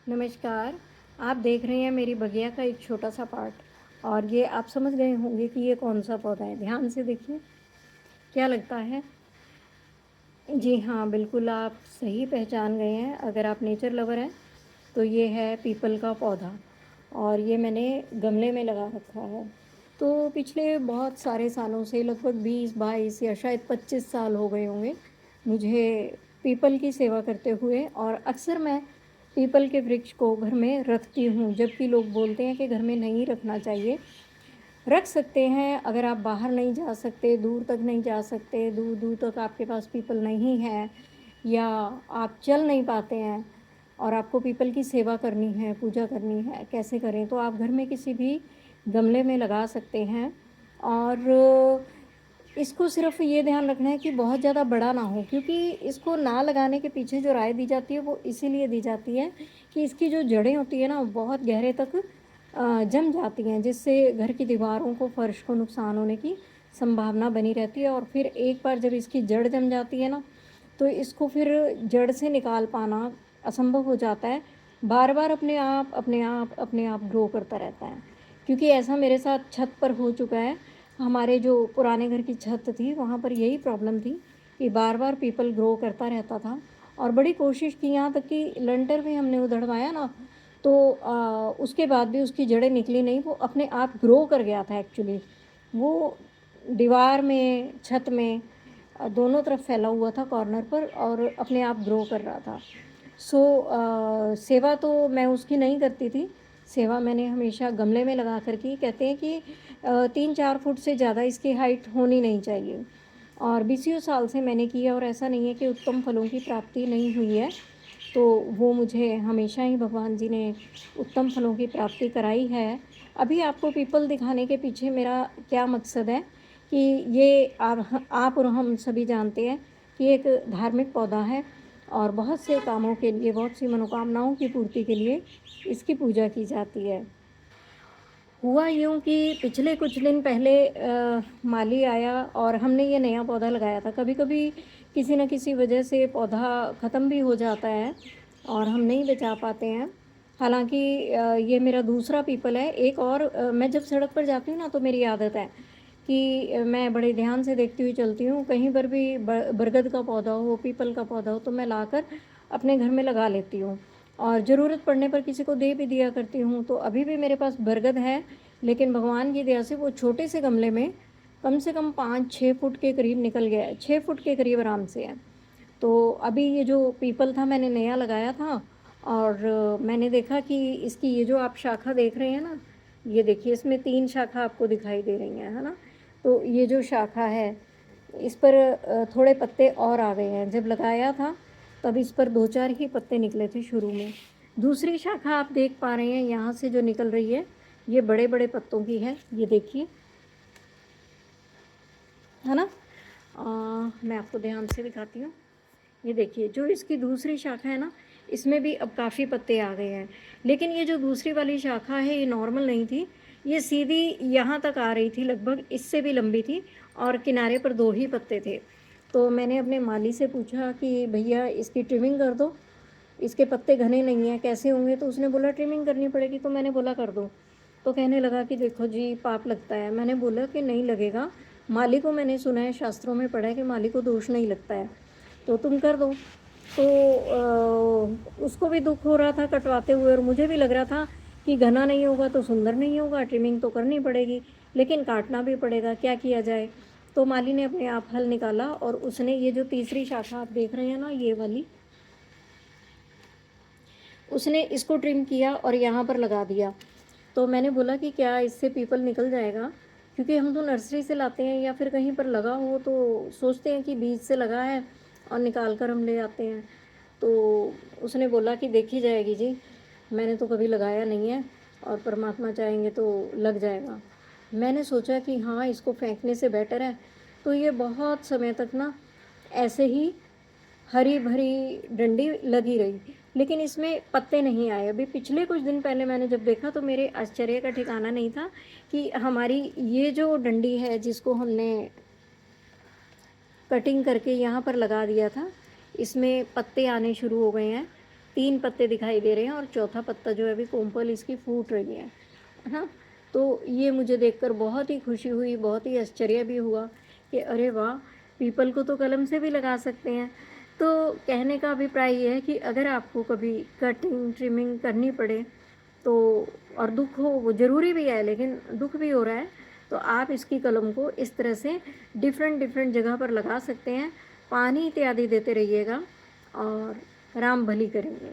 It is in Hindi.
नमस्कार। आप देख रहे हैं मेरी बगिया का एक छोटा-सा पार्ट और ये आप समझ गए होंगे कि ये कौन-सा पौधा है। ध्यान से देखिए, क्या लगता है? जी हाँ, बिल्कुल आप सही पहचान गए हैं। अगर आप नेचर लवर हैं, तो ये है पीपल का पौधा और ये मैंने गमले में लगा रखा है। तो पिछले बहुत सारे सालों से लगभग 20-22 या शायद 25 साल हो गए होंगे, मुझे पीपल की सेवा करते हुए और अक्सर मैं पीपल के वृक्ष को घर में रखती हूँ, जबकि लोग बोलते हैं कि घर में नहीं रखना चाहिए। रख सकते हैं अगर आप बाहर नहीं जा सकते, दूर तक नहीं जा सकते, दूर-दूर तक आपके पास पीपल नहीं है या आप चल नहीं पाते हैं और आपको पीपल की सेवा करनी है, पूजा करनी है, कैसे करें? तो आप घर में किसी भी गमले में लगा सकते हैं और इसको सिर्फ़ ये ध्यान रखना है कि बहुत ज़्यादा बड़ा ना हो क्योंकि इसको ना लगाने के पीछे जो राय दी जाती है, वो इसीलिए दी जाती है कि इसकी जो जड़ें होती हैं ना, वो बहुत गहरे तक जम जाती हैं, जिससे घर की दीवारों को, फर्श को नुकसान होने की संभावना बनी रहती है और फिर एक बार जब इसकी जड़ जम जाती है ना, तो इसको फिर जड़ से निकाल पाना असंभव हो जाता है। बार-बार अपने आप, अपने आप, अपने आप ग्रो करता रहता है। क्योंकि ऐसा मेरे साथ छत पर हो चुका है। हमारे जो पुराने घर की छत थी, वहाँ पर यही प्रॉब्लम थी कि बार-बार पीपल ग्रो करता रहता था और बड़ी कोशिश की यहाँ तक कि लिंटर भी हमने उधड़वाया ना, तो उसके बाद भी उसकी जड़ें निकली नहीं, वो अपने आप ग्रो कर गया था एक्चुअली। वो दीवार में, छत में दोनों तरफ फैला हुआ था कॉर्नर पर और अपने आप ग्रो कर रहा था। सेवा तो मैं उसकी नहीं करती थी, सेवा मैंने हमेशा गमले में लगा कर की। कहते हैं कि 3-4 फुट से ज़्यादा इसकी हाइट होनी नहीं चाहिए और बीसियों साल से मैंने की है और ऐसा नहीं है कि उत्तम फलों की प्राप्ति नहीं हुई है। तो वो मुझे हमेशा ही भगवान जी ने उत्तम फलों की प्राप्ति कराई है। अभी आपको पीपल दिखाने के पीछे मेरा क्या मकसद है कि ये आप और हम सभी जानते हैं कि एक धार्मिक पौधा है और बहुत से कामों के लिए, बहुत सी मनोकामनाओं की पूर्ति के लिए इसकी पूजा की जाती है। हुआ यूँ कि पिछले कुछ दिन पहले माली आया और हमने ये नया पौधा लगाया था। कभी-कभी किसी न किसी वजह से पौधा ख़त्म भी हो जाता है और हम नहीं बचा पाते हैं। हालाँकि ये मेरा दूसरा पीपल है। एक और मैं जब सड़क पर जाती हूँ ना तो मेरी आदत है कि मैं बड़े ध्यान से देखती हुई चलती हूँ। कहीं पर भी बरगद का पौधा हो, पीपल का पौधा हो तो मैं लाकर अपने घर में लगा लेती हूँ और ज़रूरत पड़ने पर किसी को दे भी दिया करती हूँ। तो अभी भी मेरे पास बरगद है, लेकिन भगवान की दया से वो छोटे से गमले में कम से कम 5-6 फुट के करीब निकल गया है, 6 फुट के करीब आराम से है। तो अभी ये जो पीपल था मैंने नया लगाया था और मैंने देखा कि इसकी ये जो आप शाखा देख रहे हैं ना, ये देखिए इसमें 3 शाखा आपको दिखाई दे रही हैं, है ना? तो ये जो शाखा है, इस पर थोड़े पत्ते और आ गए हैं। जब लगाया था, तब इस पर 2-4 ही पत्ते निकले थे शुरू में। दूसरी शाखा आप देख पा रहे हैं यहाँ से जो निकल रही है, ये बड़े-बड़े पत्तों की है, ये देखिए, है ना? मैं आपको ध्यान से दिखाती हूँ। ये देखिए, जो इसकी दूसरी शाखा है ना, इसमें भी अब काफ़ी पत्ते आ गए हैं। लेकिन ये जो दूसरी वाली शाखा है, ये नॉर्मल नहीं थी, ये सीधी यहाँ तक आ रही थी लगभग, इससे भी लंबी थी और किनारे पर 2 ही पत्ते थे। तो मैंने अपने माली से पूछा कि भैया इसकी ट्रिमिंग कर दो, इसके पत्ते घने नहीं हैं, कैसे होंगे? तो उसने बोला ट्रिमिंग करनी पड़ेगी, तो मैंने बोला कर दो। तो कहने लगा कि देखो जी पाप लगता है। मैंने बोला कि नहीं लगेगा, माली को मैंने सुना है, शास्त्रों में पढ़ा है कि माली को दोष नहीं लगता है, तो तुम कर दो। तो उसको भी दुःख हो रहा था कटवाते हुए और मुझे भी लग रहा था कि घना नहीं होगा तो सुंदर नहीं होगा, ट्रिमिंग तो करनी पड़ेगी, लेकिन काटना भी पड़ेगा, क्या किया जाए? तो माली ने अपने आप हल निकाला और उसने ये जो तीसरी शाखा आप देख रहे हैं ना, ये वाली, उसने इसको ट्रिम किया और यहाँ पर लगा दिया। तो मैंने बोला कि क्या इससे पीपल निकल जाएगा? क्योंकि हम तो नर्सरी से लाते हैं या फिर कहीं पर लगा हो तो सोचते हैं कि बीज से लगा है और निकाल कर हम ले आते हैं। तो उसने बोला कि देखी जाएगी जी, मैंने तो कभी लगाया नहीं है और परमात्मा चाहेंगे तो लग जाएगा। मैंने सोचा कि हाँ, इसको फेंकने से बेटर है। तो ये बहुत समय तक ना ऐसे ही हरी भरी डंडी लगी रही, लेकिन इसमें पत्ते नहीं आए। अभी पिछले कुछ दिन पहले मैंने जब देखा तो मेरे आश्चर्य का ठिकाना नहीं था कि हमारी ये जो डंडी है जिसको हमने कटिंग करके यहाँ पर लगा दिया था, इसमें पत्ते आने शुरू हो गए हैं। 3 पत्ते दिखाई दे रहे हैं और चौथा पत्ता जो है अभी कोम्पल इसकी फूट रही है ना? तो ये मुझे देखकर बहुत ही खुशी हुई, बहुत ही आश्चर्य भी हुआ कि अरे वाह! पीपल को तो कलम से भी लगा सकते हैं। तो कहने का अभिप्राय ये है कि अगर आपको कभी कटिंग, ट्रिमिंग करनी पड़े तो और दुःख हो, वो ज़रूरी भी है लेकिन दुःख भी हो रहा है, तो आप इसकी कलम को इस तरह से डिफ़रेंट जगह पर लगा सकते हैं। पानी इत्यादि देते रहिएगा और राम भली करेंगे।